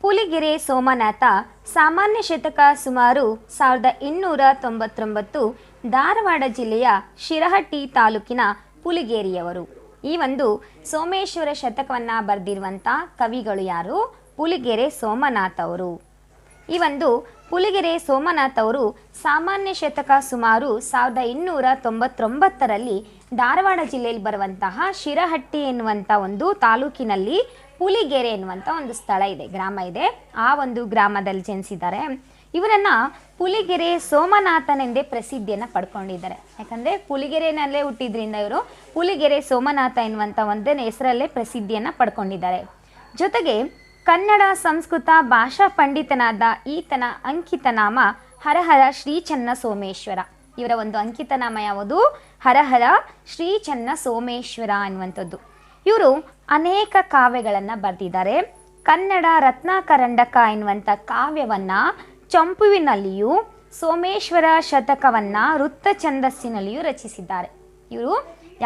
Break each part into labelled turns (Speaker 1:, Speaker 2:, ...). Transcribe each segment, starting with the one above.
Speaker 1: ಪುಲಿಗೆರೆ ಸೋಮನಾಥ ಸಾಮಾನ್ಯ ಶತಕ ಸುಮಾರು 1899 ಧಾರವಾಡ ಜಿಲ್ಲೆಯ ಶಿರಹಟ್ಟಿ ತಾಲೂಕಿನ ಪುಲಿಗೇರಿಯವರು. ಈ ಒಂದು ಸೋಮೇಶ್ವರ ಶತಕವನ್ನು ಬರೆದಿರುವಂಥ ಕವಿಗಳು ಯಾರು? ಪುಲಿಗೆರೆ ಸೋಮನಾಥ ಅವರು. ಈ ಒಂದು ಪುಲಿಗೆರೆ ಸೋಮನಾಥ ಅವರು ಸಾಮಾನ್ಯ ಶತಕ ಸುಮಾರು 1899ರಲ್ಲಿ ಧಾರವಾಡ ಜಿಲ್ಲೆಯಲ್ಲಿ ಬರುವಂತಹ ಶಿರಹಟ್ಟಿ ಎನ್ನುವಂಥ ಒಂದು ತಾಲೂಕಿನಲ್ಲಿ ಪುಲಿಗೆರೆ ಎನ್ನುವಂಥ ಒಂದು ಸ್ಥಳ ಇದೆ, ಗ್ರಾಮ ಇದೆ. ಆ ಒಂದು ಗ್ರಾಮದಲ್ಲಿ ಜನಿಸಿದ್ದಾರೆ. ಇವರನ್ನು ಪುಲಿಗೆರೆ ಸೋಮನಾಥನೆಂದೇ ಪ್ರಸಿದ್ಧಿಯನ್ನು ಪಡ್ಕೊಂಡಿದ್ದಾರೆ. ಯಾಕಂದರೆ ಪುಲಿಗೆರೆನಲ್ಲೇ ಹುಟ್ಟಿದ್ರಿಂದ ಇವರು ಪುಲಿಗೆರೆ ಸೋಮನಾಥ ಎನ್ನುವಂಥ ಒಂದೇ ಹೆಸರಲ್ಲೇ ಪ್ರಸಿದ್ಧಿಯನ್ನು ಪಡ್ಕೊಂಡಿದ್ದಾರೆ. ಜೊತೆಗೆ ಕನ್ನಡ ಸಂಸ್ಕೃತ ಭಾಷಾ ಪಂಡಿತನಾದ ಈತನ ಅಂಕಿತ ನಾಮ ಹರಹರ ಶ್ರೀ ಚನ್ನ ಸೋಮೇಶ್ವರ. ಇವರ ಒಂದು ಅಂಕಿತ ನಾಮ ಯಾವುದು? ಹರಹರ ಶ್ರೀ ಚನ್ನ ಸೋಮೇಶ್ವರ ಎನ್ನುವಂಥದ್ದು. ಇವರು ಅನೇಕ ಕಾವ್ಯಗಳನ್ನು ಬರೆದಿದ್ದಾರೆ. ಕನ್ನಡ ರತ್ನಾಕರಂಡಕ ಎನ್ನುವಂಥ ಕಾವ್ಯವನ್ನು ಚಂಪುವಿನಲ್ಲಿಯೂ ಸೋಮೇಶ್ವರ ಶತಕವನ್ನು ವೃತ್ತ ಛಂದಸ್ಸಿನಲ್ಲಿಯೂ ರಚಿಸಿದ್ದಾರೆ. ಇವರು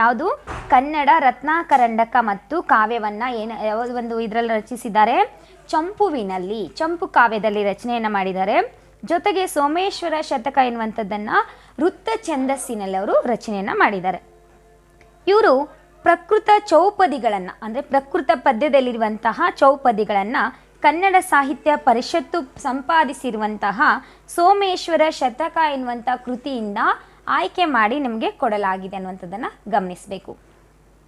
Speaker 1: ಯಾವುದು? ಕನ್ನಡ ರತ್ನಾಕರಂಡಕ ಮತ್ತು ಕಾವ್ಯವನ್ನು ಒಂದು ಇದರಲ್ಲಿ ರಚಿಸಿದ್ದಾರೆ, ಚಂಪುವಿನಲ್ಲಿ, ಚಂಪು ಕಾವ್ಯದಲ್ಲಿ ರಚನೆಯನ್ನು ಮಾಡಿದ್ದಾರೆ. ಜೊತೆಗೆ ಸೋಮೇಶ್ವರ ಶತಕ ಎನ್ನುವಂಥದ್ದನ್ನು ವೃತ್ತ ಛಂದಸ್ಸಿನಲ್ಲಿ ಅವರು ರಚನೆಯನ್ನು ಮಾಡಿದ್ದಾರೆ. ಇವರು ಪ್ರಕೃತ ಚೌಪದಿಗಳನ್ನು ಅಂದರೆ ಪ್ರಕೃತ ಪದ್ಯದಲ್ಲಿರುವಂತಹ ಚೌಪದಿಗಳನ್ನು ಕನ್ನಡ ಸಾಹಿತ್ಯ ಪರಿಷತ್ತು ಸಂಪಾದಿಸಿರುವಂತಹ ಸೋಮೇಶ್ವರ ಶತಕ ಎನ್ನುವಂಥ ಕೃತಿಯಿಂದ ಆಯ್ಕೆ ಮಾಡಿ ನಮಗೆ ಕೊಡಲಾಗಿದೆ ಅನ್ನುವಂಥದ್ದನ್ನು ಗಮನಿಸಬೇಕು.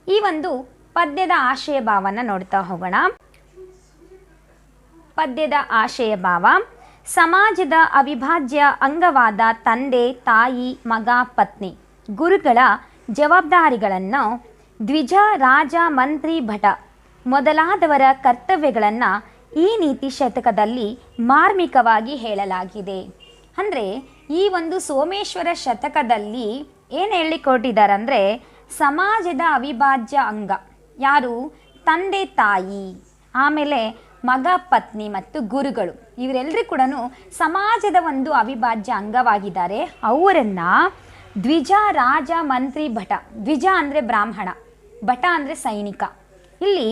Speaker 1: ಈ ಒಂದು ಪದ್ಯದ ಆಶಯ ಭಾವನ ನೋಡ್ತಾ ಹೋಗೋಣ. ಪದ್ಯದ ಆಶಯ ಭಾವ: ಸಮಾಜದ ಅವಿಭಾಜ್ಯ ಅಂಗವಾದ ತಂದೆ, ತಾಯಿ, ಮಗ, ಪತ್ನಿ, ಗುರುಗಳ ಜವಾಬ್ದಾರಿಗಳನ್ನು, ದ್ವಿಜ, ರಾಜ, ಮಂತ್ರಿ, ಭಟ ಮೊದಲಾದವರ ಕರ್ತವ್ಯಗಳನ್ನು ಈ ನೀತಿ ಶತಕದಲ್ಲಿ ಮಾರ್ಮಿಕವಾಗಿ ಹೇಳಲಾಗಿದೆ. ಅಂದರೆ ಈ ಒಂದು ಸೋಮೇಶ್ವರ ಶತಕದಲ್ಲಿ ಏನು ಹೇಳಿಕೊಟ್ಟಿದ್ದಾರೆ ಅಂದರೆ, ಸಮಾಜದ ಅವಿಭಾಜ್ಯ ಅಂಗ ಯಾರು? ತಂದೆ, ತಾಯಿ, ಆಮೇಲೆ ಮಗ, ಪತ್ನಿ ಮತ್ತು ಗುರುಗಳು, ಇವರೆಲ್ಲರೂ ಕೂಡ ಸಮಾಜದ ಒಂದು ಅವಿಭಾಜ್ಯ ಅಂಗವಾಗಿದ್ದಾರೆ. ಅವರನ್ನು ದ್ವಿಜ, ರಾಜ, ಮಂತ್ರಿ, ಭಟ. ದ್ವಿಜ ಅಂದರೆ ಬ್ರಾಹ್ಮಣ, ಭಟ ಅಂದರೆ ಸೈನಿಕ. ಇಲ್ಲಿ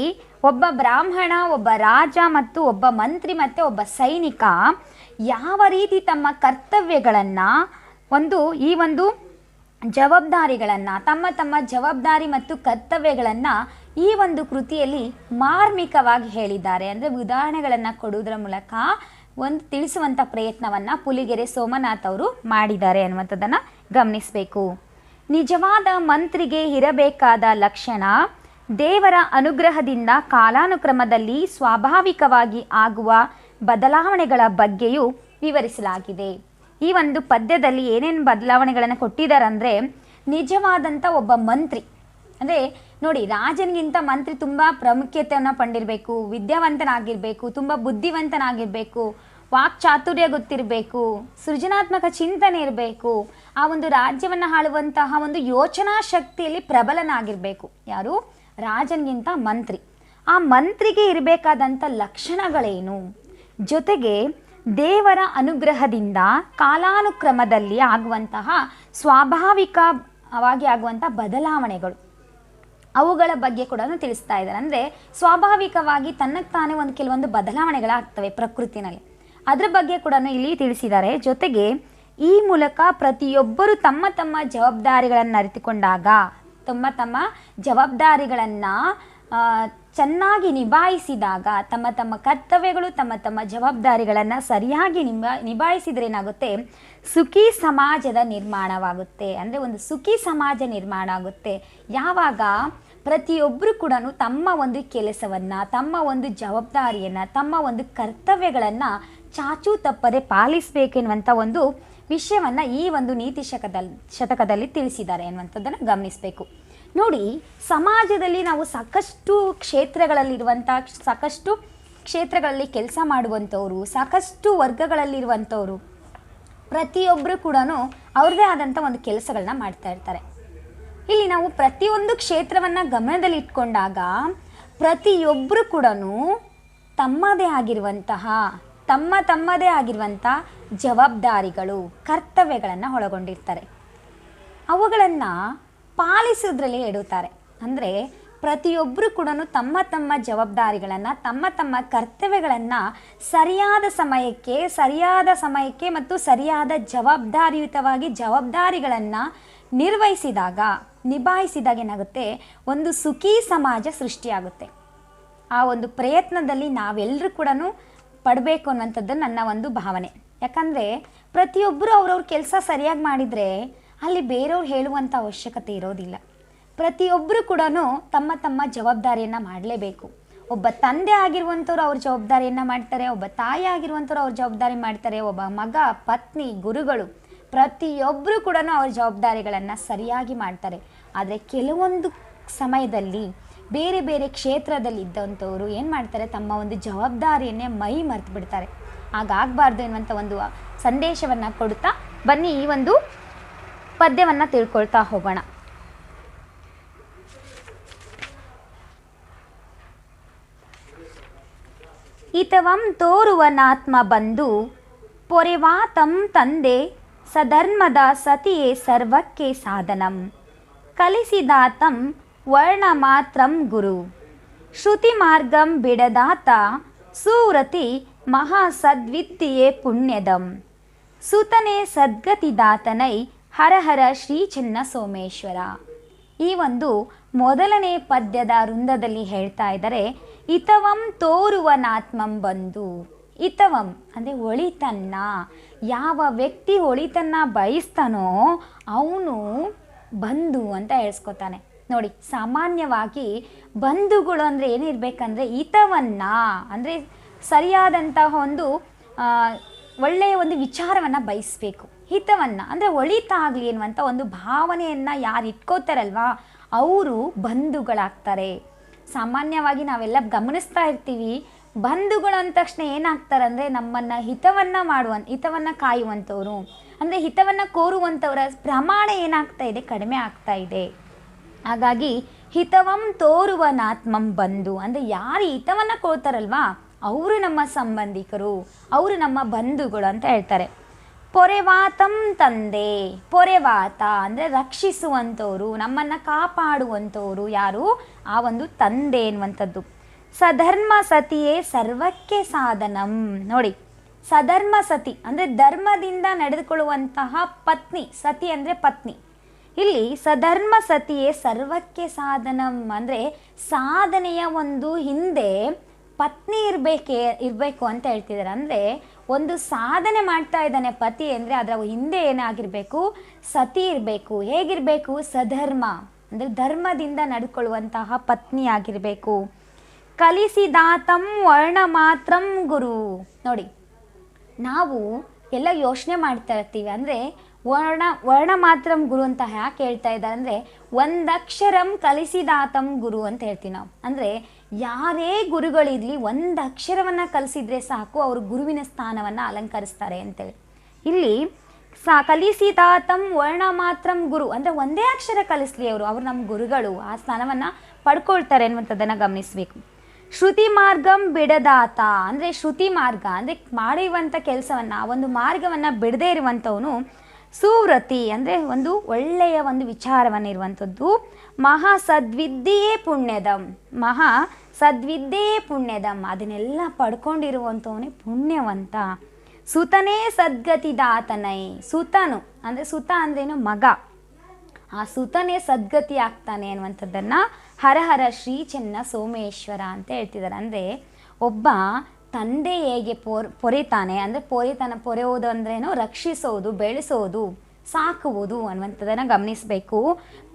Speaker 1: ಒಬ್ಬ ಬ್ರಾಹ್ಮಣ, ಒಬ್ಬ ರಾಜ ಮತ್ತು ಒಬ್ಬ ಮಂತ್ರಿ ಮತ್ತು ಒಬ್ಬ ಸೈನಿಕ ಯಾವ ರೀತಿ ತಮ್ಮ ಕರ್ತವ್ಯಗಳನ್ನು ಈ ಒಂದು ಜವಾಬ್ದಾರಿಗಳನ್ನು ತಮ್ಮ ಜವಾಬ್ದಾರಿ ಮತ್ತು ಕರ್ತವ್ಯಗಳನ್ನು ಈ ಒಂದು ಕೃತಿಯಲ್ಲಿ ಮಾರ್ಮಿಕವಾಗಿ ಹೇಳಿದ್ದಾರೆ. ಅಂದರೆ ಉದಾಹರಣೆಗಳನ್ನು ಕೊಡುವುದರ ಮೂಲಕ ಒಂದು ತಿಳಿಸುವಂಥ ಪ್ರಯತ್ನವನ್ನು ಪುಲಿಗೆರೆ ಸೋಮನಾಥ್ ಅವರು ಮಾಡಿದ್ದಾರೆ ಅನ್ನುವಂಥದ್ದನ್ನು ಗಮನಿಸಬೇಕು. ನಿಜವಾದ ಮಂತ್ರಿಗೆ ಇರಬೇಕಾದ ಲಕ್ಷಣ ದೇವರ ಅನುಗ್ರಹದಿಂದ ಕಾಲಾನುಕ್ರಮದಲ್ಲಿ ಸ್ವಾಭಾವಿಕವಾಗಿ ಆಗುವ ಬದಲಾವಣೆಗಳ ಬಗ್ಗೆಯೂ ವಿವರಿಸಲಾಗಿದೆ. ಈ ಒಂದು ಪದ್ಯದಲ್ಲಿ ಏನೇನು ಬದಲಾವಣೆಗಳನ್ನು ಕೊಟ್ಟಿದ್ದಾರೆ ಅಂದರೆ, ನಿಜವಾದಂಥ ಒಬ್ಬ ಮಂತ್ರಿ ಅಂದರೆ ನೋಡಿ, ರಾಜನಿಗಿಂತ ಮಂತ್ರಿ ತುಂಬ ಪ್ರಾಮುಖ್ಯತೆಯನ್ನು ಪಡೆದಿರಬೇಕು, ವಿದ್ಯಾವಂತನಾಗಿರಬೇಕು, ತುಂಬ ಬುದ್ಧಿವಂತನಾಗಿರಬೇಕು, ವಾಕ್ಚಾತುರ್ಯ ಗೊತ್ತಿರಬೇಕು, ಸೃಜನಾತ್ಮಕ ಚಿಂತನೆ ಇರಬೇಕು, ಆ ಒಂದು ರಾಜ್ಯವನ್ನು ಆಳುವಂತಹ ಒಂದು ಯೋಚನಾ ಶಕ್ತಿಯಲ್ಲಿ ಪ್ರಬಲನಾಗಿರಬೇಕು. ಯಾರು? ರಾಜನಿಗಿಂತ ಮಂತ್ರಿ. ಆ ಮಂತ್ರಿಗೆ ಇರಬೇಕಾದಂಥ ಲಕ್ಷಣಗಳೇನು? ಜೊತೆಗೆ ದೇವರ ಅನುಗ್ರಹದಿಂದ ಕಾಲಾನುಕ್ರಮದಲ್ಲಿ ಆಗುವಂತಹ ಸ್ವಾಭಾವಿಕವಾಗಿ ಆಗುವಂಥ ಬದಲಾವಣೆಗಳು, ಅವುಗಳ ಬಗ್ಗೆ ಕೂಡ ತಿಳಿಸ್ತಾ ಇದ್ದಾರೆ. ಅಂದರೆ ಸ್ವಾಭಾವಿಕವಾಗಿ ತನ್ನಕ್ಕೆ ತಾನೇ ಕೆಲವೊಂದು ಬದಲಾವಣೆಗಳಾಗ್ತವೆ ಪ್ರಕೃತಿನಲ್ಲಿ, ಅದರ ಬಗ್ಗೆ ಕೂಡ ಇಲ್ಲಿ ತಿಳಿಸಿದ್ದಾರೆ. ಜೊತೆಗೆ ಈ ಮೂಲಕ ಪ್ರತಿಯೊಬ್ಬರು ತಮ್ಮ ಜವಾಬ್ದಾರಿಗಳನ್ನು ಅರಿತುಕೊಂಡಾಗ, ತಮ್ಮ ಜವಾಬ್ದಾರಿಗಳನ್ನು ಚೆನ್ನಾಗಿ ನಿಭಾಯಿಸಿದಾಗ, ತಮ್ಮ ಕರ್ತವ್ಯಗಳು ತಮ್ಮ ಜವಾಬ್ದಾರಿಗಳನ್ನು ಸರಿಯಾಗಿ ನಿಭಾಯಿಸಿದರೆ ಏನಾಗುತ್ತೆ? ಸುಖಿ ಸಮಾಜದ ನಿರ್ಮಾಣವಾಗುತ್ತೆ. ಅಂದರೆ ಒಂದು ಸುಖಿ ಸಮಾಜ ನಿರ್ಮಾಣ ಆಗುತ್ತೆ ಯಾವಾಗ ಪ್ರತಿಯೊಬ್ಬರು ಕೂಡ ತಮ್ಮ ಒಂದು ಕೆಲಸವನ್ನು, ತಮ್ಮ ಒಂದು ಜವಾಬ್ದಾರಿಯನ್ನು, ತಮ್ಮ ಒಂದು ಕರ್ತವ್ಯಗಳನ್ನು ಚಾಚೂ ತಪ್ಪದೆ ಪಾಲಿಸಬೇಕೆನ್ನುವಂಥ ಒಂದು ವಿಷಯವನ್ನು ಈ ಒಂದು ನೀತಿ ಶತಕದಲ್ಲಿ ತಿಳಿಸಿದ್ದಾರೆ ಎನ್ನುವಂಥದ್ದನ್ನು ಗಮನಿಸಬೇಕು. ನೋಡಿ, ಸಮಾಜದಲ್ಲಿ ನಾವು ಸಾಕಷ್ಟು ಕ್ಷೇತ್ರಗಳಲ್ಲಿ ಕೆಲಸ ಮಾಡುವಂಥವ್ರು, ಸಾಕಷ್ಟು ವರ್ಗಗಳಲ್ಲಿರುವಂಥವ್ರು, ಪ್ರತಿಯೊಬ್ಬರು ಕೂಡ ಅವ್ರದ್ದೇ ಆದಂಥ ಒಂದು ಕೆಲಸಗಳನ್ನ ಮಾಡ್ತಾ ಇರ್ತಾರೆ. ಇಲ್ಲಿ ನಾವು ಪ್ರತಿಯೊಂದು ಕ್ಷೇತ್ರವನ್ನು ಗಮನದಲ್ಲಿ ಇಟ್ಕೊಂಡಾಗ ಪ್ರತಿಯೊಬ್ಬರು ಕೂಡ ತಮ್ಮದೇ ಆಗಿರುವಂಥ ಜವಾಬ್ದಾರಿಗಳು, ಕರ್ತವ್ಯಗಳನ್ನು ಒಳಗೊಂಡಿರ್ತಾರೆ. ಅವುಗಳನ್ನು ಪಾಲಿಸೋದ್ರಲ್ಲಿ ಇಡುತ್ತಾರೆ. ಅಂದರೆ ಪ್ರತಿಯೊಬ್ಬರು ಕೂಡ ತಮ್ಮ ತಮ್ಮ ಜವಾಬ್ದಾರಿಗಳನ್ನು ತಮ್ಮ ತಮ್ಮ ಕರ್ತವ್ಯಗಳನ್ನು ಸರಿಯಾದ ಸಮಯಕ್ಕೆ ಮತ್ತು ಸರಿಯಾದ ಜವಾಬ್ದಾರಿಯುತವಾಗಿ ಜವಾಬ್ದಾರಿಗಳನ್ನು ನಿಭಾಯಿಸಿದಾಗ ಏನಾಗುತ್ತೆ, ಒಂದು ಸುಖಿ ಸಮಾಜ ಸೃಷ್ಟಿಯಾಗುತ್ತೆ. ಆ ಒಂದು ಪ್ರಯತ್ನದಲ್ಲಿ ನಾವೆಲ್ಲರೂ ಕೂಡ ಪಡಬೇಕು ಅನ್ನುವಂಥದ್ದು ನನ್ನ ಒಂದು ಭಾವನೆ. ಯಾಕಂದರೆ ಪ್ರತಿಯೊಬ್ಬರು ಅವ್ರವ್ರ ಕೆಲಸ ಸರಿಯಾಗಿ ಮಾಡಿದರೆ ಅಲ್ಲಿ ಬೇರೆಯವ್ರು ಹೇಳುವಂಥ ಅವಶ್ಯಕತೆ ಇರೋದಿಲ್ಲ. ಪ್ರತಿಯೊಬ್ಬರು ಕೂಡ ತಮ್ಮ ತಮ್ಮ ಜವಾಬ್ದಾರಿಯನ್ನು ಮಾಡಲೇಬೇಕು. ಒಬ್ಬ ತಂದೆ ಆಗಿರುವಂಥವ್ರು ಅವ್ರ ಜವಾಬ್ದಾರಿಯನ್ನು ಮಾಡ್ತಾರೆ, ಒಬ್ಬ ತಾಯಿ ಆಗಿರುವಂಥವ್ರು ಅವ್ರ ಜವಾಬ್ದಾರಿ ಮಾಡ್ತಾರೆ, ಒಬ್ಬ ಮಗ, ಪತ್ನಿ, ಗುರುಗಳು ಪ್ರತಿಯೊಬ್ಬರು ಕೂಡ ಅವ್ರ ಜವಾಬ್ದಾರಿಗಳನ್ನು ಸರಿಯಾಗಿ ಮಾಡ್ತಾರೆ. ಆದರೆ ಕೆಲವೊಂದು ಸಮಯದಲ್ಲಿ ಬೇರೆ ಬೇರೆ ಕ್ಷೇತ್ರದಲ್ಲಿ ಇದ್ದಂಥವ್ರು ಏನು ಮಾಡ್ತಾರೆ, ತಮ್ಮ ಒಂದು ಜವಾಬ್ದಾರಿಯನ್ನೇ ಮೈ ಮರೆತು ಬಿಡ್ತಾರೆ. ಹಾಗಾಗಬಾರ್ದು ಎನ್ನುವಂಥ ಒಂದು ಸಂದೇಶವನ್ನು ಕೊಡುತ್ತಾ ಬನ್ನಿ ಈ ಒಂದು ಪದ್ಯವನ್ನು ತಿಳ್ಕೊಳ್ತಾ ಹೋಗೋಣ. ಹಿತವಂ ತೋರುವನಾತ್ಮ ಬಂಧು ಪೊರೆವಾತಂ ತಂದೆ ಸಧರ್ಮದ ಸತಿಯೇ ಸರ್ವಕ್ಕೆ ಸಾಧನಂ ಕಲಿಸಿದಾತಂ ವರ್ಣ ಮಾತ್ರಂ ಗುರು ಶ್ರುತಿ ಮಾರ್ಗಂ ಬಿಡದಾತ ಸುವ್ರತಿ ಮಹಾಸದ್ವಿದ್ಯೆ ಪುಣ್ಯದಂ ಸುತನೇ ಸದ್ಗತಿದಾತನೈ ಹರಹರ ಶ್ರೀ ಚೆನ್ನ ಸೋಮೇಶ್ವರ. ಈ ಒಂದು ಮೊದಲನೇ ಪದ್ಯದ ವೃಂದದಲ್ಲಿ ಹೇಳ್ತಾ ಇದ್ದಾರೆ, ಹಿತವಂ ತೋರುವನಾತ್ಮಂ ಬಂಧು. ಹಿತವಂ ಅಂದರೆ ಒಳಿತನ್ನ, ಯಾವ ವ್ಯಕ್ತಿ ಒಳಿತನ್ನ ಬಯಸ್ತಾನೋ ಅವನು ಬಂಧು ಅಂತ ಹೇಳ್ಸ್ಕೊತಾನೆ. ನೋಡಿ, ಸಾಮಾನ್ಯವಾಗಿ ಬಂಧುಗಳು ಅಂದರೆ ಏನಿರಬೇಕಂದ್ರೆ ಹಿತವನ್ನ ಅಂದರೆ ಸರಿಯಾದಂತಹ ಒಂದು ಒಳ್ಳೆಯ ಒಂದು ವಿಚಾರವನ್ನು ಬಯಸಬೇಕು. ಹಿತವನ್ನು ಅಂದರೆ ಒಳಿತಾಗಲಿ ಎನ್ನುವಂಥ ಒಂದು ಭಾವನೆಯನ್ನು ಯಾರು ಇಟ್ಕೋತಾರಲ್ವಾ ಅವರು ಬಂಧುಗಳಾಗ್ತಾರೆ. ಸಾಮಾನ್ಯವಾಗಿ ನಾವೆಲ್ಲ ಗಮನಿಸ್ತಾ ಇರ್ತೀವಿ, ಬಂಧುಗಳು ಅಂದ ತಕ್ಷಣ ಏನಾಗ್ತಾರೆ ಅಂದರೆ ನಮ್ಮನ್ನು ಹಿತವನ್ನು ಕಾಯುವಂಥವ್ರು ಅಂದರೆ ಹಿತವನ್ನು ಕೋರುವಂಥವರ ಪ್ರಮಾಣ ಏನಾಗ್ತಾ ಇದೆ, ಕಡಿಮೆ ಆಗ್ತಾ ಇದೆ. ಹಾಗಾಗಿ ಹಿತವಂ ತೋರುವನಾತ್ಮಂ ಬಂಧು ಅಂದರೆ ಯಾರು ಹಿತವನ್ನು ಕೋರ್ತಾರಲ್ವಾ ಅವರು ನಮ್ಮ ಸಂಬಂಧಿಕರು, ಅವರು ನಮ್ಮ ಬಂಧುಗಳು ಅಂತ ಹೇಳ್ತಾರೆ. ಪೊರೆವಾತಂ ತಂದೆ, ಪೊರೆವಾತ ಅಂದರೆ ರಕ್ಷಿಸುವಂಥವ್ರು, ನಮ್ಮನ್ನು ಕಾಪಾಡುವಂಥವ್ರು ಯಾರು, ಆ ಒಂದು ತಂದೆ ಎನ್ನುವಂಥದ್ದು. ಸಧರ್ಮ ಸತಿಯೇ ಸರ್ವಕ್ಕೆ ಸಾಧನಂ. ನೋಡಿ, ಸಧರ್ಮ ಸತಿ ಅಂದರೆ ಧರ್ಮದಿಂದ ನಡೆದುಕೊಳ್ಳುವಂತಹ ಪತ್ನಿ, ಸತಿ ಅಂದರೆ ಪತ್ನಿ. ಇಲ್ಲಿ ಸಧರ್ಮ ಸತಿಯೇ ಸರ್ವಕ್ಕೆ ಸಾಧನಂ ಅಂದರೆ ಸಾಧನೆಯ ಒಂದು ಹಿಂದೆ ಪತ್ನಿ ಇರಬೇಕು ಅಂತ ಹೇಳ್ತಿದ್ದಾರೆ. ಅಂದರೆ ಒಂದು ಸಾಧನೆ ಮಾಡ್ತಾ ಇದ್ದಾನೆ ಪತಿ ಅಂದರೆ ಅದರ ಹಿಂದೆ ಏನಾಗಿರಬೇಕು, ಸತಿ ಇರಬೇಕು. ಹೇಗಿರಬೇಕು, ಸಧರ್ಮ ಅಂದರೆ ಧರ್ಮದಿಂದ ನಡ್ಕೊಳ್ಳುವಂತಹ ಪತ್ನಿ ಆಗಿರಬೇಕು. ಕಲಿಸಿದಾತಂ ವರ್ಣ ಮಾತ್ರಂ ಗುರು. ನೋಡಿ, ನಾವು ಎಲ್ಲ ಯೋಚನೆ ಮಾಡ್ತಾ ಇರ್ತೀವಿ ಅಂದರೆ ವರ್ಣ ಮಾತ್ರಂ ಗುರು ಅಂತ ಯಾಕೆ ಹೇಳ್ತಾ ಇದ್ದಾರೆ ಅಂದರೆ ಒಂದಕ್ಷರಂ ಕಲಿಸಿದಾತಂ ಗುರು ಅಂತ ಹೇಳ್ತೀವಿ ನಾವು. ಅಂದರೆ ಯಾರೇ ಗುರುಗಳಿರಲಿ ಒಂದು ಅಕ್ಷರವನ್ನು ಕಲಿಸಿದ್ರೆ ಸಾಕು ಅವರು ಗುರುವಿನ ಸ್ಥಾನವನ್ನು ಅಲಂಕರಿಸ್ತಾರೆ ಅಂತೇಳಿ. ಇಲ್ಲಿ ಕಲಿಸಿದಾತಂ ವರ್ಣ ಮಾತ್ರಂ ಗುರು ಅಂದರೆ ಒಂದೇ ಅಕ್ಷರ ಕಲಿಸ್ಲಿ ಅವರು ನಮ್ಮ ಗುರುಗಳು, ಆ ಸ್ಥಾನವನ್ನು ಪಡ್ಕೊಳ್ತಾರೆ ಅನ್ನುವಂಥದ್ದನ್ನು ಗಮನಿಸಬೇಕು. ಶ್ರುತಿ ಮಾರ್ಗಂ ಬಿಡದಾತ ಅಂದರೆ ಶ್ರುತಿ ಮಾರ್ಗ ಅಂದರೆ ಮಾಡಿರುವಂಥ ಕೆಲಸವನ್ನು ಆ ಒಂದು ಮಾರ್ಗವನ್ನು ಬಿಡದೇ ಇರುವಂಥವನು. ಸುವ್ರತಿ ಅಂದರೆ ಒಂದು ಒಳ್ಳೆಯ ಒಂದು ವಿಚಾರವನ್ನಿರುವಂಥದ್ದು. ಮಹಾ ಸದ್ವಿದ್ಯೆಯೇ ಪುಣ್ಯದಂ, ಮಹಾ ಸದ್ವಿದ್ಯೆಯೇ ಪುಣ್ಯದಂ ಅದನ್ನೆಲ್ಲ ಪಡ್ಕೊಂಡಿರುವಂಥವನೇ ಪುಣ್ಯವಂತ. ಸುತನೇ ಸದ್ಗತಿದಾತನೈ, ಸುತನು ಅಂದರೆ ಸುತ ಅಂದ್ರೇನು ಮಗ, ಆ ಸುತನೇ ಸದ್ಗತಿ ಆಗ್ತಾನೆ ಅನ್ನುವಂಥದ್ದನ್ನು ಹರಹರ ಶ್ರೀ ಚೆನ್ನ ಸೋಮೇಶ್ವರ ಅಂತ ಹೇಳ್ತಿದ್ದಾರೆ. ಅಂದರೆ ಒಬ್ಬ ತಂದೆ ಹೇಗೆ ಪೊರೆತಾನೆ ಅಂದರೆ ಪೊರೆಯುವುದು ಅಂದ್ರೇನು, ರಕ್ಷಿಸೋದು, ಬೆಳೆಸೋದು, ಸಾಕುವುದು ಅನ್ನುವಂಥದ್ದನ್ನು ಗಮನಿಸಬೇಕು.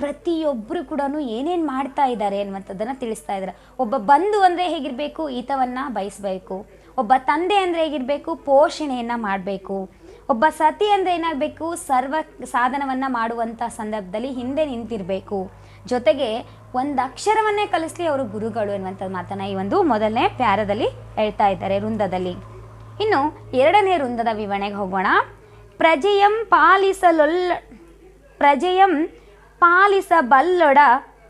Speaker 1: ಪ್ರತಿಯೊಬ್ಬರು ಕೂಡ ಏನೇನು ಮಾಡ್ತಾ ಇದ್ದಾರೆ ಅನ್ನುವಂಥದ್ದನ್ನು ತಿಳಿಸ್ತಾ ಇದ್ದಾರೆ. ಒಬ್ಬ ಬಂಧು ಅಂದರೆ ಹೇಗಿರಬೇಕು, ಹಿತವನ್ನು ಬಯಸಬೇಕು. ಒಬ್ಬ ತಂದೆ ಅಂದರೆ ಹೇಗಿರಬೇಕು, ಪೋಷಣೆಯನ್ನು ಮಾಡಬೇಕು. ಒಬ್ಬ ಸತಿ ಅಂದರೆ ಏನಾಗಬೇಕು, ಸರ್ವ ಸಾಧನವನ್ನು ಮಾಡುವಂಥ ಸಂದರ್ಭದಲ್ಲಿ ಹಿಂದೆ ನಿಂತಿರಬೇಕು. ಜೊತೆಗೆ ಒಂದು ಅಕ್ಷರವನ್ನೇ ಕಲಿಸ್ಲಿ ಅವರು ಗುರುಗಳು ಎನ್ನುವಂಥದ್ದು ಮಾತನ್ನು ಈ ಒಂದು ಮೊದಲನೇ ಪ್ಯಾರದಲ್ಲಿ ಹೇಳ್ತಾ ಇದ್ದಾರೆ ವೃಂದದಲ್ಲಿ. ಇನ್ನು ಎರಡನೇ ವೃಂದದ ವಿವರಣೆಗೆ ಹೋಗೋಣ. ಪ್ರಜೆಯಂ ಪಾಲಿಸಬಲ್ಲೊಡ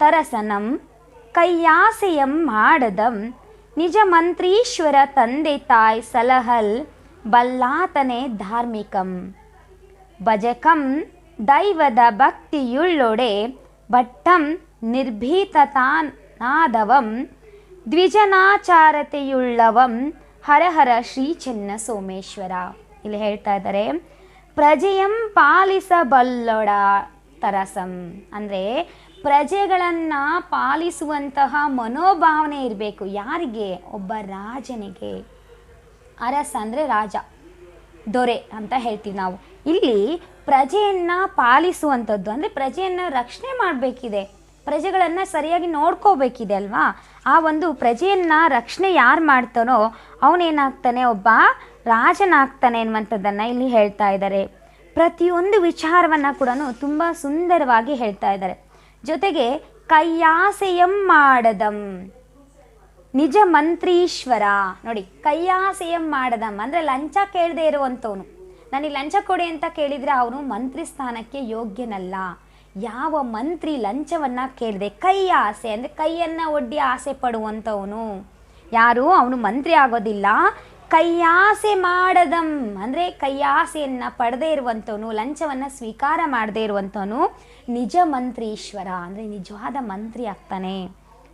Speaker 1: ತರಸನಂ ಕೈಯಾಸೆಯಂ ಮಾಡದಂ ನಿಜ ಮಂತ್ರೀಶ್ವರ ತಂದೆ ತಾಯ್ ಸಲಹಲ್ ಬಲ್ಲಾತನೆ ಧಾರ್ಮಿಕಂ ಭಜಕಂ ದೈವದ ಭಕ್ತಿಯುಳ್ಳೊಡೆ ಭಟ್ಟಂ ನಾದವಂ ದ್ವಿಜನಾಚಾರತೆಯುಳ್ಳವಂ ಹರಹರ ಶ್ರೀ ಚೆನ್ನ ಸೋಮೇಶ್ವರ. ಇಲ್ಲಿ ಹೇಳ್ತಾ ಇದ್ದಾರೆ ಪ್ರಜೆಯಂ ಪಾಲಿಸಬಲ್ಲೊಡ ತರಸಂ, ಅಂದರೆ ಪ್ರಜೆಗಳನ್ನು ಪಾಲಿಸುವಂತಹ ಮನೋಭಾವನೆ ಇರಬೇಕು. ಯಾರಿಗೆ? ಒಬ್ಬ ರಾಜನಿಗೆ. ಅರಸ ಅಂದರೆ ರಾಜ, ದೊರೆ ಅಂತ ಹೇಳ್ತೀವಿ ನಾವು. ಇಲ್ಲಿ ಪ್ರಜೆಯನ್ನು ಪಾಲಿಸುವಂಥದ್ದು ಅಂದರೆ ಪ್ರಜೆಯನ್ನು ರಕ್ಷಣೆ ಮಾಡಬೇಕಿದೆ, ಪ್ರಜೆಗಳನ್ನು ಸರಿಯಾಗಿ ನೋಡ್ಕೋಬೇಕಿದೆ ಅಲ್ವಾ. ಆ ಒಂದು ಪ್ರಜೆಯನ್ನು ರಕ್ಷಣೆ ಯಾರು ಮಾಡ್ತಾನೋ ಅವನೇನಾಗ್ತಾನೆ, ಒಬ್ಬ ರಾಜನಾಗ್ತಾನೆ ಅನ್ನುವಂಥದ್ದನ್ನು ಇಲ್ಲಿ ಹೇಳ್ತಾ ಇದ್ದಾರೆ. ಪ್ರತಿಯೊಂದು ವಿಚಾರವನ್ನು ಕೂಡ ತುಂಬ ಸುಂದರವಾಗಿ ಹೇಳ್ತಾ ಇದ್ದಾರೆ. ಜೊತೆಗೆ ಕೈಯಾಸೆಯಂ ಮಾಡದಂ ನಿಜ ಮಂತ್ರೀಶ್ವರ. ನೋಡಿ, ಕೈಯಾಸೆಯಂ ಮಾಡದಂ ಅಂದರೆ ಲಂಚ ಕೇಳದೆ ಇರುವಂಥವನು. ನನಗೆ ಲಂಚ ಕೊಡಿ ಅಂತ ಕೇಳಿದರೆ ಅವನು ಮಂತ್ರಿ ಸ್ಥಾನಕ್ಕೆ ಯೋಗ್ಯನಲ್ಲ. ಯಾವ ಮಂತ್ರಿ ಲಂಚವನ್ನು ಕೇಳಿದೆ, ಕೈ ಆಸೆ ಅಂದರೆ ಕೈಯನ್ನು ಒಡ್ಡಿ ಆಸೆ ಪಡುವಂಥವನು ಯಾರು, ಅವನು ಮಂತ್ರಿ ಆಗೋದಿಲ್ಲ. ಕೈಯಾಸೆ ಮಾಡದಂ ಅಂದರೆ ಕೈಯಾಸೆಯನ್ನು ಪಡೆದೇ ಇರುವಂಥವನು, ಲಂಚವನ್ನು ಸ್ವೀಕಾರ ಮಾಡದೇ ಇರುವಂಥವನು ನಿಜ ಮಂತ್ರೀಶ್ವರ ಅಂದರೆ ನಿಜವಾದ ಮಂತ್ರಿ ಆಗ್ತಾನೆ.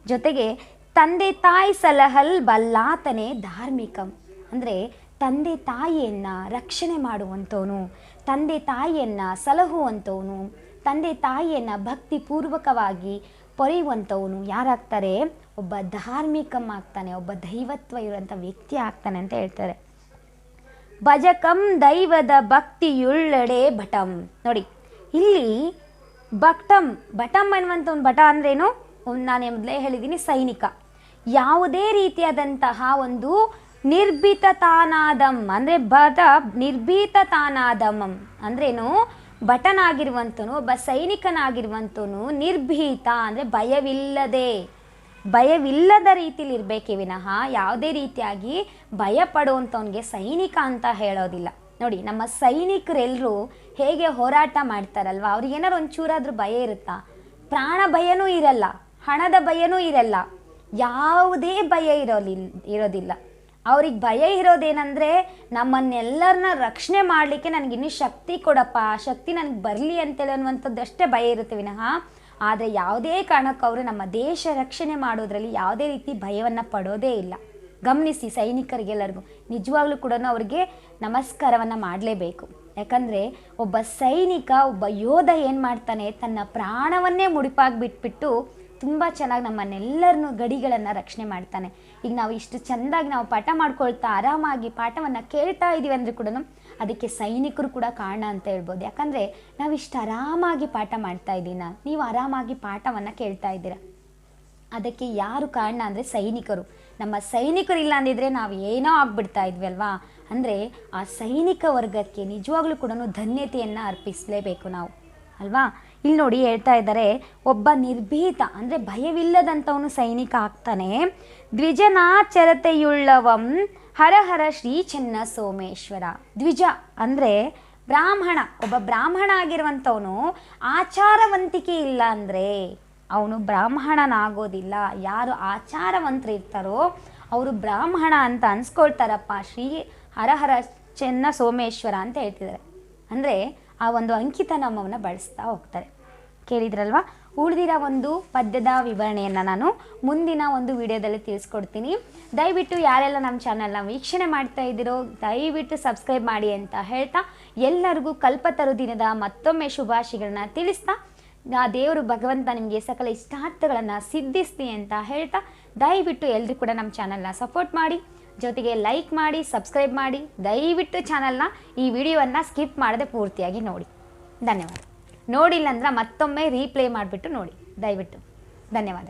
Speaker 1: ಜೊತೆಗೆ ತಂದೆ ತಾಯಿ ಸಲಹಲ್ ಬಲ್ಲಾತನೇ ಧಾರ್ಮಿಕಂ ಅಂದರೆ ತಂದೆ ತಾಯಿಯನ್ನು ರಕ್ಷಣೆ ಮಾಡುವಂಥವನು, ತಂದೆ ತಾಯಿಯನ್ನು ಸಲಹುವಂಥವನು, ತಂದೆ ತಾಯಿಯನ್ನು ಭಕ್ತಿಪೂರ್ವಕವಾಗಿ ಪೊರೆಯುವಂಥವನು ಯಾರಾಗ್ತಾರೆ, ಒಬ್ಬ ಧಾರ್ಮಿಕಂ ಆಗ್ತಾನೆ, ಒಬ್ಬ ದೈವತ್ವ ಇರುವಂಥ ವ್ಯಕ್ತಿ ಆಗ್ತಾನೆ ಅಂತ ಹೇಳ್ತಾರೆ. ಭಜಕಂ ದೈವದ ಭಕ್ತಿಯುಳ್ಳಡೆ ಭಟಂ. ನೋಡಿ, ಇಲ್ಲಿ ಭಟಂ ಅನ್ನುವಂಥವ್ನು, ಭಟ ಅಂದ್ರೇನು, ನಾನು ಮೊದಲೇ ಹೇಳಿದ್ದೀನಿ, ಸೈನಿಕ. ಯಾವುದೇ ರೀತಿಯಾದಂತಹ ಒಂದು ನಿರ್ಭೀತ ತಾನಾದಂ ಅಂದರೆ ನಿರ್ಭೀತ ತಾನಾದಂ ಅಂದ್ರೇನು, ಭಟನಾಗಿರುವಂಥನು, ಒಬ್ಬ ಸೈನಿಕನಾಗಿರುವಂಥನು ನಿರ್ಭೀತ ಅಂದರೆ ಭಯವಿಲ್ಲದ ರೀತಿಲಿ ಇರಬೇಕೇ ವಿನಃ ಯಾವುದೇ ರೀತಿಯಾಗಿ ಭಯ ಪಡುವಂಥವನಿಗೆ ಸೈನಿಕ ಅಂತ ಹೇಳೋದಿಲ್ಲ. ನೋಡಿ, ನಮ್ಮ ಸೈನಿಕರೆಲ್ಲರೂ ಹೇಗೆ ಹೋರಾಟ ಮಾಡ್ತಾರಲ್ವ, ಅವ್ರಿಗೆ ಏನಾರು ಒಂಚೂರಾದ್ರೂ ಭಯ ಇರುತ್ತಾ? ಪ್ರಾಣ ಭಯನೂ ಇರಲ್ಲ, ಹಣದ ಭಯನೂ ಇರಲ್ಲ, ಯಾವುದೇ ಭಯ ಇರೋದಿಲ್ಲ. ಅವ್ರಿಗೆ ಭಯ ಇರೋದೇನೆಂದರೆ ನಮ್ಮನ್ನೆಲ್ಲರನ್ನ ರಕ್ಷಣೆ ಮಾಡಲಿಕ್ಕೆ ನನಗಿನ್ನೂ ಶಕ್ತಿ ಕೊಡಪ್ಪ, ಶಕ್ತಿ ನನಗೆ ಬರಲಿ ಅಂತೇಳಿ ಅನ್ನುವಂಥದ್ದಷ್ಟೇ ಭಯ ಇರುತ್ತೆ ವಿನಃ, ಆದರೆ ಯಾವುದೇ ಕಾರಣಕ್ಕೂ ಅವರು ನಮ್ಮ ದೇಶ ರಕ್ಷಣೆ ಮಾಡೋದ್ರಲ್ಲಿ ಯಾವುದೇ ರೀತಿ ಭಯವನ್ನು ಪಡೋದೇ ಇಲ್ಲ. ಗಮನಿಸಿ, ಸೈನಿಕರಿಗೆಲ್ಲರಿಗೂ ನಿಜವಾಗ್ಲೂ ಕೂಡ ಅವ್ರಿಗೆ ನಮಸ್ಕಾರವನ್ನು ಮಾಡಲೇಬೇಕು. ಯಾಕಂದರೆ ಒಬ್ಬ ಸೈನಿಕ, ಒಬ್ಬ ಯೋಧ ಏನು ಮಾಡ್ತಾನೆ, ತನ್ನ ಪ್ರಾಣವನ್ನೇ ಮುಡಿಪಾಗಿ ಬಿಟ್ಬಿಟ್ಟು ತುಂಬ ಚೆನ್ನಾಗಿ ನಮ್ಮನ್ನೆಲ್ಲರನ್ನೂ ಗಡಿಗಳನ್ನು ರಕ್ಷಣೆ ಮಾಡ್ತಾನೆ. ಈಗ ನಾವು ಇಷ್ಟು ಚೆಂದಾಗಿ ನಾವು ಪಾಠ ಮಾಡ್ಕೊಳ್ತಾ ಆರಾಮಾಗಿ ಪಾಠವನ್ನು ಕೇಳ್ತಾ ಇದ್ದೀವಿ ಅಂದರೆ ಕೂಡ ಅದಕ್ಕೆ ಸೈನಿಕರು ಕೂಡ ಕಾರಣ ಅಂತ ಹೇಳ್ಬೋದು. ಯಾಕಂದರೆ ನಾವಿಷ್ಟು ಆರಾಮಾಗಿ ಪಾಠ ಮಾಡ್ತಾ ಇದ್ದೀನ, ನೀವು ಆರಾಮಾಗಿ ಪಾಠವನ್ನು ಕೇಳ್ತಾ ಇದ್ದೀರ, ಅದಕ್ಕೆ ಯಾರು ಕಾರಣ ಅಂದರೆ ಸೈನಿಕರು. ನಮ್ಮ ಸೈನಿಕರು ಇಲ್ಲ ಅಂದಿದ್ರೆ ನಾವು ಏನೋ ಆಗ್ಬಿಡ್ತಾ ಇದ್ವಿ ಅಲ್ವಾ. ಅಂದರೆ ಆ ಸೈನಿಕ ವರ್ಗಕ್ಕೆ ನಿಜವಾಗ್ಲೂ ಕೂಡ ಧನ್ಯತೆಯನ್ನು ಅರ್ಪಿಸಲೇಬೇಕು ನಾವು ಅಲ್ವಾ. ಇಲ್ಲಿ ನೋಡಿ ಹೇಳ್ತಾ ಇದ್ದಾರೆ, ಒಬ್ಬ ನಿರ್ಭೀತ ಅಂದರೆ ಭಯವಿಲ್ಲದಂಥವನು ಸೈನಿಕ ಆಗ್ತಾನೆ. ದ್ವಿಜನಾಚರತೆಯುಳ್ಳವಂ ಹರಹರ ಶ್ರೀ ಚೆನ್ನ ಸೋಮೇಶ್ವರ. ದ್ವಿಜ ಅಂದರೆ ಬ್ರಾಹ್ಮಣ, ಒಬ್ಬ ಬ್ರಾಹ್ಮಣ ಆಗಿರುವಂಥವನು ಆಚಾರವಂತಿಕೆ ಇಲ್ಲ ಅಂದರೆ ಅವನು ಬ್ರಾಹ್ಮಣನಾಗೋದಿಲ್ಲ. ಯಾರು ಆಚಾರವಂತರು ಇರ್ತಾರೋ ಅವರು ಬ್ರಾಹ್ಮಣ ಅಂತ ಅನ್ಸ್ಕೊಳ್ತಾರಪ್ಪ, ಶ್ರೀ ಹರಹರ ಚೆನ್ನ ಸೋಮೇಶ್ವರ ಅಂತ ಹೇಳ್ತಿದ್ದಾರೆ. ಅಂದರೆ ಆ ಒಂದು ಅಂಕಿತನಾಮವನ್ನು ಬಳಸ್ತಾ ಹೋಗ್ತಾರೆ. ಕೇಳಿದ್ರಲ್ವಾ? ಉಳಿದಿರೋ ಒಂದು ಪದ್ಯದ ವಿವರಣೆಯನ್ನು ನಾನು ಮುಂದಿನ ಒಂದು ವಿಡಿಯೋದಲ್ಲಿ ತಿಳಿಸ್ಕೊಡ್ತೀನಿ. ದಯವಿಟ್ಟು ಯಾರೆಲ್ಲ ನಮ್ಮ ಚಾನಲ್ನ ವೀಕ್ಷಣೆ ಮಾಡ್ತಾ ಇದ್ದೀರೋ ದಯವಿಟ್ಟು ಸಬ್ಸ್ಕ್ರೈಬ್ ಮಾಡಿ ಅಂತ ಹೇಳ್ತಾ, ಎಲ್ಲರಿಗೂ ಕಲ್ಪತರು ದಿನದ ಮತ್ತೊಮ್ಮೆ ಶುಭಾಶಯಗಳನ್ನ ತಿಳಿಸ್ತಾ, ದೇವರು ಭಗವಂತ ನಿಮಗೆ ಸಕಲ ಇಷ್ಟಾರ್ಥಗಳನ್ನು ಸಿದ್ಧಿಸ್ತಿ ಅಂತ ಹೇಳ್ತಾ, ದಯವಿಟ್ಟು ಎಲ್ಲರೂ ಕೂಡ ನಮ್ಮ ಚಾನಲ್ನ ಸಪೋರ್ಟ್ ಮಾಡಿ, ಜೊತೆಗೆ ಲೈಕ್ ಮಾಡಿ, ಸಬ್ಸ್ಕ್ರೈಬ್ ಮಾಡಿ. ದಯವಿಟ್ಟು ಚಾನಲ್ನ ಈ ವಿಡಿಯೋವನ್ನು ಸ್ಕಿಪ್ ಮಾಡದೆ ಪೂರ್ತಿಯಾಗಿ ನೋಡಿ. ಧನ್ಯವಾದ. ನೋಡಿಲ್ಲ ಅಂದ್ರೆ ಮತ್ತೊಮ್ಮೆ ರೀಪ್ಲೇ ಮಾಡಿಬಿಟ್ಟು ನೋಡಿ ದಯವಿಟ್ಟು. ಧನ್ಯವಾದ.